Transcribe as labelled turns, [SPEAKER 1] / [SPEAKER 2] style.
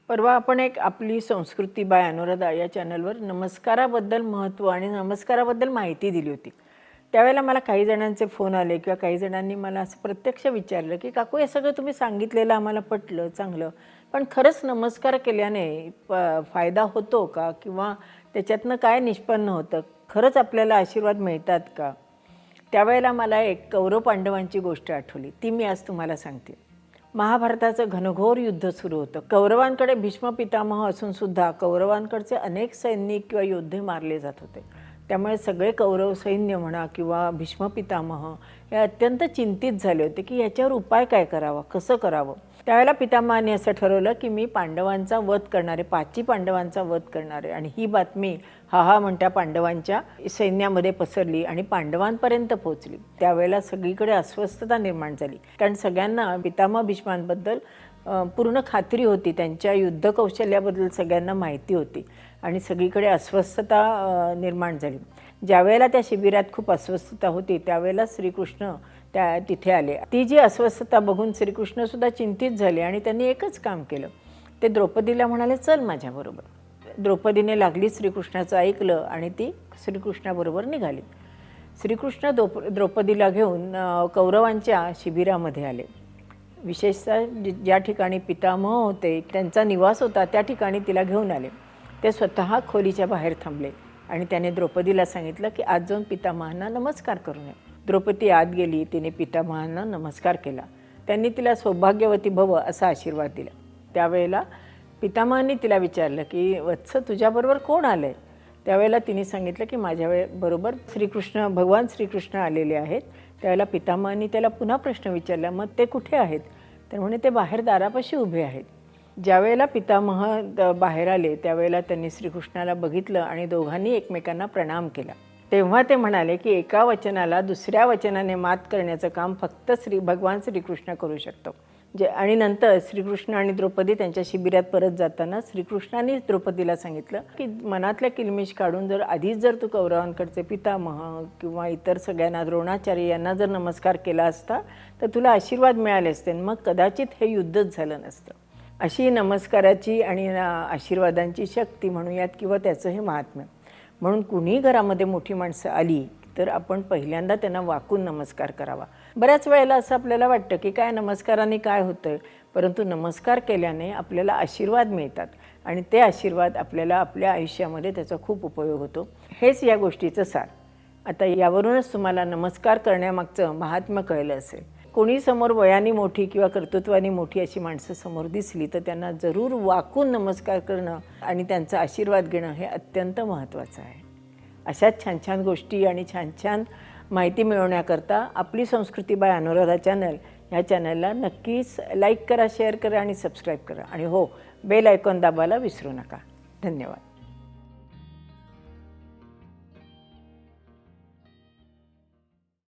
[SPEAKER 1] परवा आपण एक आपली संस्कृती बाय अनुराधा या चॅनलवर नमस्काराबद्दल महत्त्व आणि नमस्काराबद्दल माहिती दिली होती। त्यावेळेला मला काही जणांचे फोन आले किंवा काही जणांनी मला असं प्रत्यक्ष विचारलं की काकू हे सगळं तुम्ही सांगितलेलं आम्हाला पटलं चांगलं, पण खरंच नमस्कार केल्याने फायदा होतो का किंवा त्याच्यातनं काय निष्पन्न होतं, खरंच आपल्याला आशीर्वाद मिळतात का? त्यावेळेला मला एक कौरव पांडवांची गोष्ट आठवली, ती मी आज तुम्हाला सांगते। महाभारताचं घनघोर युद्ध सुरू होतं। कौरवांकडे भीष्म पितामह असून सुद्धा कौरवांकडचे अनेक सैनिक किंवा योद्धे मारले जात होते। त्यामुळे सगळे कौरव सैन्य म्हणा किंवा भीष्म पितामह हे अत्यंत चिंतित झाले होते की याच्यावर उपाय काय करावा, कसं करावं। त्यावेळेला पितामहांनी असं ठरवलं की मी पांडवांचा वध करणारे, 5 पांडवांचा वध करणारे, आणि ही बातमी हा म्हणत्या पांडवांच्या सैन्यामध्ये पसरली आणि पांडवांपर्यंत पोहोचली। त्यावेळेला सगळीकडे अस्वस्थता निर्माण झाली, कारण सगळ्यांना पितामह भीष्मांबद्दल पूर्ण खात्री होती, त्यांच्या युद्ध कौशल्याबद्दल सगळ्यांना माहिती होती आणि सगळीकडे अस्वस्थता निर्माण झाली। ज्यावेळेला त्या शिबिरात खूप अस्वस्थता होती त्यावेळेला श्रीकृष्ण तिथे आले। ती जी अस्वस्थता बघून श्रीकृष्ण सुद्धा चिंतित झाले आणि त्यांनी एकच काम केलं, ते द्रौपदीला म्हणाले चल माझ्याबरोबर। द्रौपदीने लागली श्रीकृष्णाचं ऐकलं आणि ती श्रीकृष्णाबरोबर निघाली। श्रीकृष्ण द्रौपदीला घेऊन कौरवांच्या शिबिरामध्ये आले। विशेषतः ज्या ठिकाणी पितामह होते त्यांचा निवास होता त्या ठिकाणी तिला घेऊन आले। ते स्वतः खोलीच्या बाहेर थांबले आणि त्याने द्रौपदीला सांगितलं की आज जाऊन पितामहांना नमस्कार करू नये। द्रौपदी आत गेली, तिने पितामहांना नमस्कार केला। त्यांनी तिला सौभाग्यवती भव असा आशीर्वाद दिला। त्यावेळेला पितामहांनी तिला विचारलं की वत्स तुझ्याबरोबर कोण आलंय? त्यावेळेला तिने सांगितलं की माझ्याबरोबर भगवान श्रीकृष्ण आलेले आहेत। त्यावेळेला पितामहांनी त्याला पुन्हा प्रश्न विचारला, मग ते कुठे आहेत? तर म्हणे ते बाहेर दारापाशी उभे आहेत। ज्यावेळेला पितामह बाहेर आले त्यावेळेला त्यांनी श्रीकृष्णाला बघितलं आणि दोघांनी एकमेकांना प्रणाम केला। तेव्हा ते म्हणाले की एका वचनाला दुसऱ्या वचनाने मात करण्याचं काम फक्त भगवान श्रीकृष्ण करू शकतो। आणि नंतर श्रीकृष्ण आणि द्रौपदी त्यांच्या शिबिरात परत जाताना श्रीकृष्णाने द्रौपदीला सांगितलं की मनातल्या किलमिश काढून आधीच जर तू कौरवांकडचे पितामह किंवा इतर सगळ्यांना, द्रोणाचार्य यांना जर नमस्कार केला असता तर तुला आशीर्वाद मिळाले असते, मग कदाचित हे युद्धच झालं नसतं। अशी नमस्काराची आणि आशीर्वादांची शक्ती म्हणूयात किंवा त्याचं हे महात्म्य। म्हणून कुणी घरामध्ये मोठी माणसं आली तर आपण पहिल्यांदा त्यांना वाकून नमस्कार करावा। बऱ्याच वेळेला असं आपल्याला वाटतं की काय नमस्काराने काय होतं, परंतु नमस्कार केल्याने आपल्याला आशीर्वाद मिळतात आणि ते आशीर्वाद आपल्याला आपल्या आयुष्यामध्ये त्याचा खूप उपयोग होतो। हेच या गोष्टीचं सार। आता यावरूनच तुम्हाला नमस्कार करण्यामागचं महात्म्य कळलं असेल। कोणी समोर वयाने मोठी किंवा कर्तृत्वाने मोठी अशी माणसं समोर दिसली तर त्यांना जरूर वाकून नमस्कार करणं आणि त्यांचा आशीर्वाद घेणं हे अत्यंत महत्त्वाचं आहे। अशाच छान छान गोष्टी आणि छान छान माहिती मिळवण्याकरता आपली संस्कृती बाय अनुराधा चॅनल ह्या चॅनलला नक्कीच लाईक करा, शेअर करा आणि सबस्क्राईब करा, आणि हो, बेल आयकॉन दाबायला विसरू नका। धन्यवाद।